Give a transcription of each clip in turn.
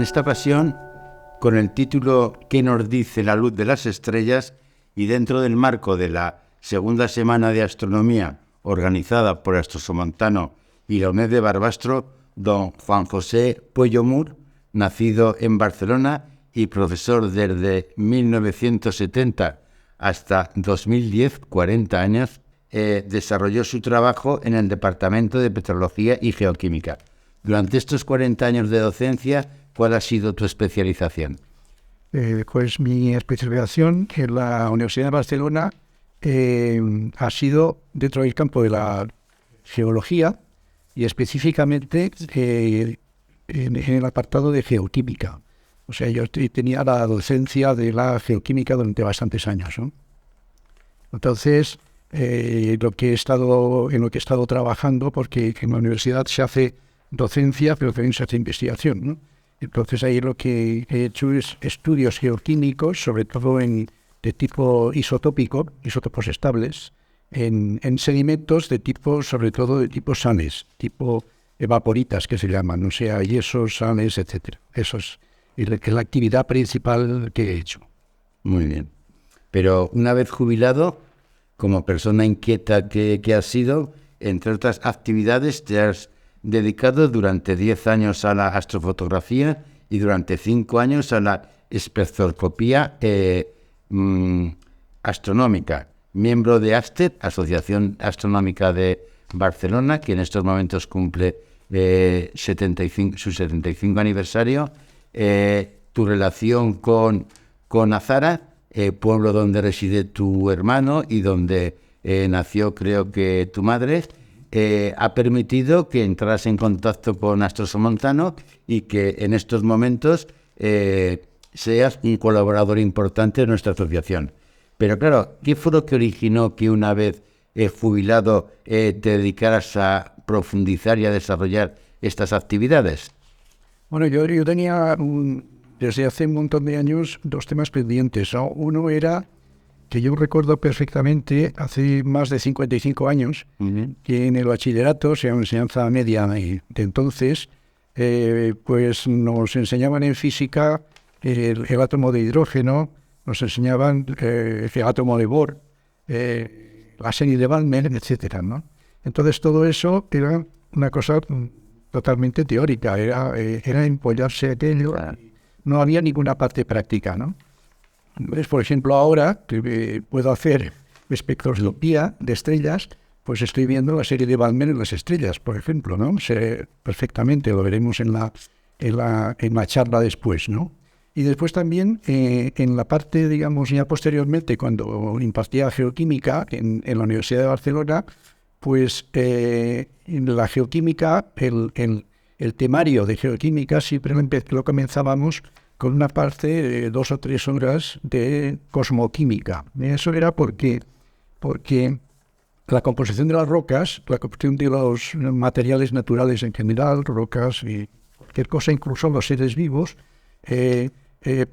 esta ocasión con el título ¿Qué nos dice la luz de las estrellas? Y dentro del marco de la segunda semana de astronomía organizada por Astrosomontano y la UNED de Barbastro, don Juan José Pueyo Mur, nacido en Barcelona y profesor desde 1970 hasta 2010, 40 años, desarrolló su trabajo en el Departamento de Petrología y Geoquímica. Durante estos 40 años de docencia, ¿cuál ha sido tu especialización? Pues mi especialización en la Universidad de Barcelona ha sido dentro del campo de la geología y específicamente en el apartado de geoquímica. O sea, yo tenía la docencia de la geoquímica durante bastantes años, ¿no? Entonces, en lo que he estado trabajando, porque en la universidad se hace docencia, pero también se hace investigación, ¿no? Entonces ahí lo que he hecho es estudios geoquímicos, sobre todo de tipo isotópico, isótopos estables, en sedimentos sobre todo de tipo sales, tipo evaporitas que se llaman, o sea, yesos, sales, etcétera. Eso es la actividad principal que he hecho. Muy bien. Pero una vez jubilado, como persona inquieta que has sido, entre otras actividades te has dedicado durante 10 años a la astrofotografía y durante 5 años a la espectroscopía astronómica. Miembro de ASTED, Asociación Astronómica de Barcelona, que en estos momentos cumple su 75 aniversario. Tu relación con Azara, pueblo donde reside tu hermano y donde nació, creo que, tu madre, ha permitido que entras en contacto con Astrosomontano y que en estos momentos seas un colaborador importante de nuestra asociación. Pero claro, ¿qué fue lo que originó que una vez jubilado te dedicaras a profundizar y a desarrollar estas actividades? Bueno, yo tenía desde hace un montón de años dos temas pendientes, ¿no? Uno era que yo recuerdo perfectamente hace más de 55 años que en el bachillerato, o sea, en enseñanza media de entonces, pues nos enseñaban en física el átomo de hidrógeno, nos enseñaban el átomo de Bohr, la serie de Balmer, etcétera, ¿no? Entonces todo eso era una cosa totalmente teórica, era empollarse aquello, claro. No había ninguna parte práctica, ¿no? Entonces, por ejemplo, ahora que puedo hacer espectroscopía de estrellas, pues estoy viendo la serie de Balmer en las estrellas, por ejemplo, ¿no? Sé perfectamente, lo veremos en la charla después, ¿no? Y después también en la parte, digamos, ya posteriormente, cuando impartía geoquímica en la Universidad de Barcelona, pues en la geoquímica, el temario de geoquímica siempre lo comenzábamos con una parte de 2 o 3 horas de cosmoquímica. Eso era porque la composición de las rocas, la composición de los materiales naturales en general, rocas y cualquier cosa, incluso los seres vivos,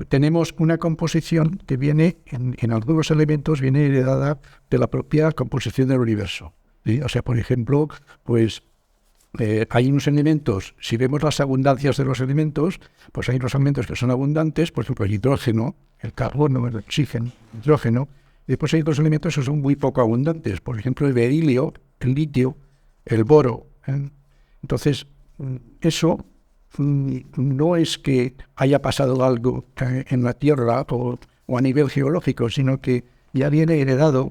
tenemos una composición que viene, en algunos elementos, viene heredada de la propia composición del universo, ¿sí? O sea, por ejemplo, pues hay unos elementos, si vemos las abundancias de los elementos, pues hay unos elementos que son abundantes, por ejemplo el hidrógeno, el carbono, el oxígeno, el hidrógeno, y después hay otros elementos que son muy poco abundantes, por ejemplo el berilio, el litio, el boro, ¿eh? Entonces, eso no es que haya pasado algo en la Tierra o a nivel geológico, sino que ya viene heredado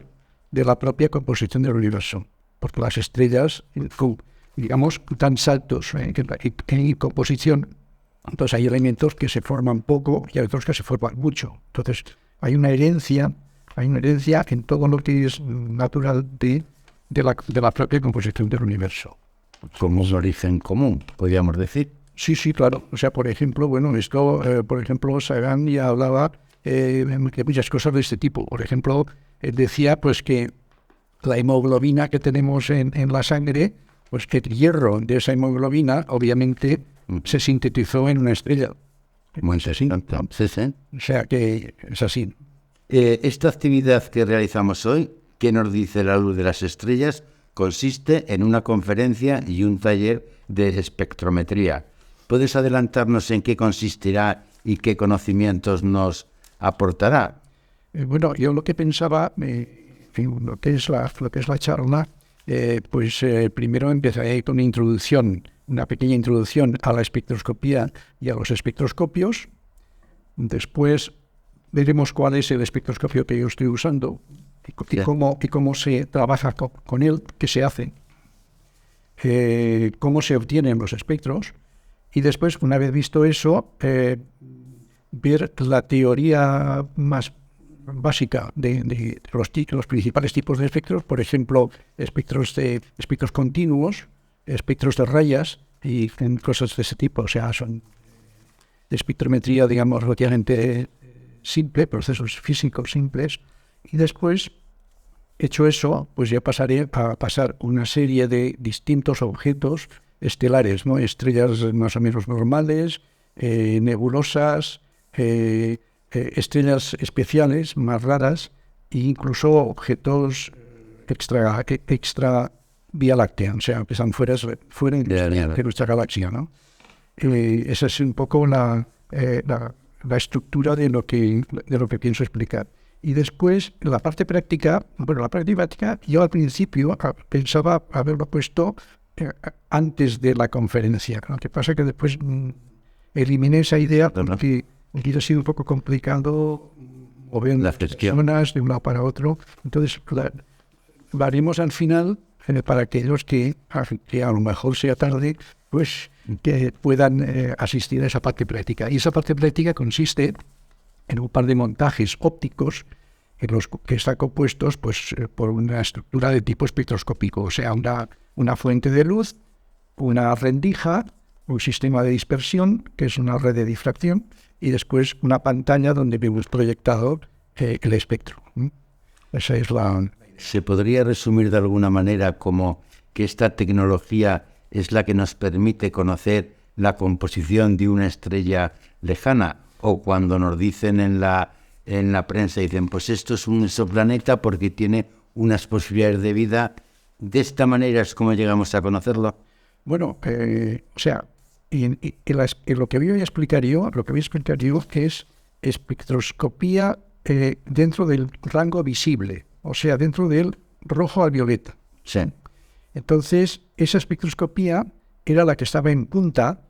de la propia composición del universo, porque las estrellas, digamos, tan saltos en composición, entonces hay elementos que se forman poco y hay otros que se forman mucho. Entonces hay una herencia en todo lo que es natural de la propia composición del universo. Como un origen común, podríamos decir. Sí, claro. O sea, por ejemplo, Sagan ya hablaba de muchas cosas de este tipo. Por ejemplo, decía pues que la hemoglobina que tenemos en la sangre, pues que el hierro de esa hemoglobina obviamente se sintetizó en una estrella. Muy interesante. Sí. O sea que es así. Esta actividad que realizamos hoy, ¿qué nos dice la luz de las estrellas? Consiste en una conferencia y un taller de espectrometría. ¿Puedes adelantarnos en qué consistirá y qué conocimientos nos aportará? Bueno, yo lo que pensaba, en fin, lo que es la charla, primero empezaré con una pequeña introducción a la espectroscopía y a los espectroscopios. Después veremos cuál es el espectroscopio que yo estoy usando y cómo se trabaja con él, qué se hace, cómo se obtienen los espectros. Y después, una vez visto eso, ver la teoría más básica de los principales tipos de espectros, por ejemplo, espectros continuos, espectros de rayas y cosas de ese tipo. O sea, son de espectrometría, digamos, relativamente simple, procesos físicos simples. Y después, hecho eso, pues ya pasaré a pasar una serie de distintos objetos estelares, ¿no? Estrellas más o menos normales, nebulosas, estrellas especiales más raras e incluso objetos extra Vía Láctea, o sea, que están fuera de nuestra galaxia, ¿no? Esa es un poco la estructura de lo que pienso explicar. Y después, la parte práctica, yo al principio pensaba haberlo puesto antes de la conferencia. Lo que pasa es que después eliminé esa idea porque hubiera sido un poco complicado mover las personas de un lado para otro. Entonces, lo haremos al final para aquellos que a lo mejor sea tarde, pues que puedan asistir a esa parte práctica. Y esa parte práctica consiste en un par de montajes ópticos en los que están compuestos pues, por una estructura de tipo espectroscópico, o sea, una fuente de luz, una rendija, un sistema de dispersión, que es una red de difracción, y después una pantalla donde vemos proyectado el espectro. Esa es la... ¿Se podría resumir de alguna manera como que esta tecnología es la que nos permite conocer la composición de una estrella lejana? O cuando nos dicen en la prensa, dicen, pues esto es un exoplaneta porque tiene unas posibilidades de vida. ¿De esta manera es como llegamos a conocerlo? Bueno, o sea, en lo que voy a explicar yo, es espectroscopía dentro del rango visible, o sea, dentro del rojo al violeta. Sí. Entonces, esa espectroscopía era la que estaba en punta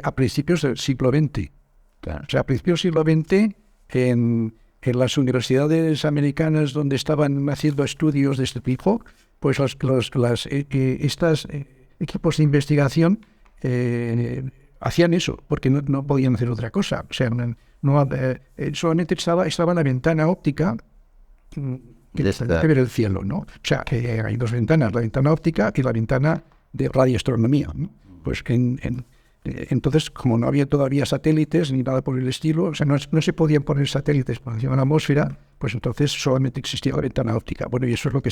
a principios del siglo XX. Claro. O sea, a principios del siglo XX, en las universidades americanas donde estaban haciendo estudios de este tipo, pues estos equipos de investigación hacían eso, porque no podían hacer otra cosa. O sea, solamente estaba la ventana óptica que ver el cielo, ¿no? O sea, hay dos ventanas, la ventana óptica y la ventana de radioastronomía, ¿no? Pues entonces, como no había todavía satélites ni nada por el estilo, o sea, no se podían poner satélites por encima de la atmósfera, pues entonces solamente existía la ventana óptica. Bueno, y eso es lo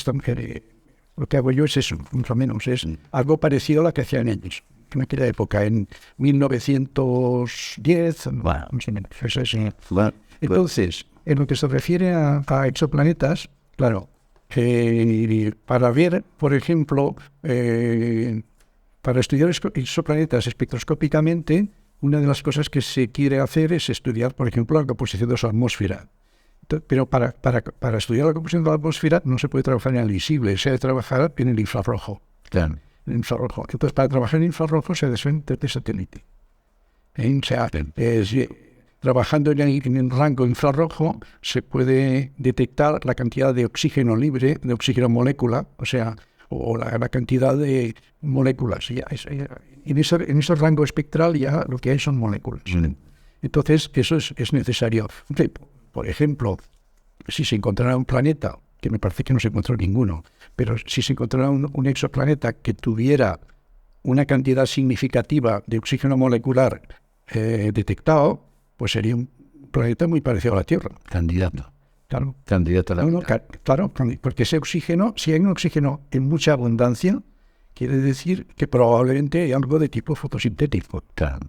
que hago yo, es eso, más o menos, es algo parecido a lo que hacían ellos en aquella época, en 1910, bueno, más o menos. Eso es. Bueno, entonces, en lo que se refiere a exoplanetas, claro, para ver, por ejemplo, para estudiar exoplanetas espectroscópicamente, una de las cosas que se quiere hacer es estudiar, por ejemplo, la composición de su atmósfera. Pero para estudiar la composición de la atmósfera no se puede trabajar en el visible, se debe trabajar en el infrarrojo. Claro. En el infrarrojo. Entonces, para trabajar en infrarrojo se deben desde satélite. Trabajando en el rango infrarrojo se puede detectar la cantidad de oxígeno libre, de oxígeno molécula, o sea, o la cantidad de moléculas. En ese rango espectral ya lo que hay son moléculas. Entonces, eso es necesario. Por ejemplo, si se encontrara un planeta, que me parece que no se encontró ninguno, pero si se encontrara un exoplaneta que tuviera una cantidad significativa de oxígeno molecular detectado, pues sería un planeta muy parecido a la Tierra. Candidato. Claro. Candidato a la vida. Claro, porque ese oxígeno, si hay un oxígeno en mucha abundancia, quiere decir que probablemente hay algo de tipo fotosintético. Claro.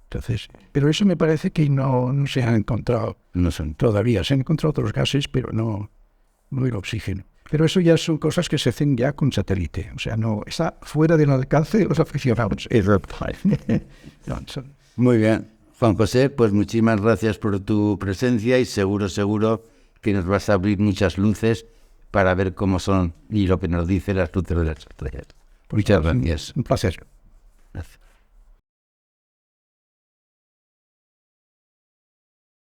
Entonces, pero eso me parece que no se ha encontrado No son. todavía. Se han encontrado otros gases, pero no el oxígeno. Pero eso ya son cosas que se hacen ya con satélite. O sea, no está fuera del alcance de los aficionados. No, Muy bien. Juan José, pues muchísimas gracias por tu presencia y seguro que nos vas a abrir muchas luces para ver cómo son y lo que nos dicen las luces de las estrellas. Muchas gracias. Un placer. Gracias.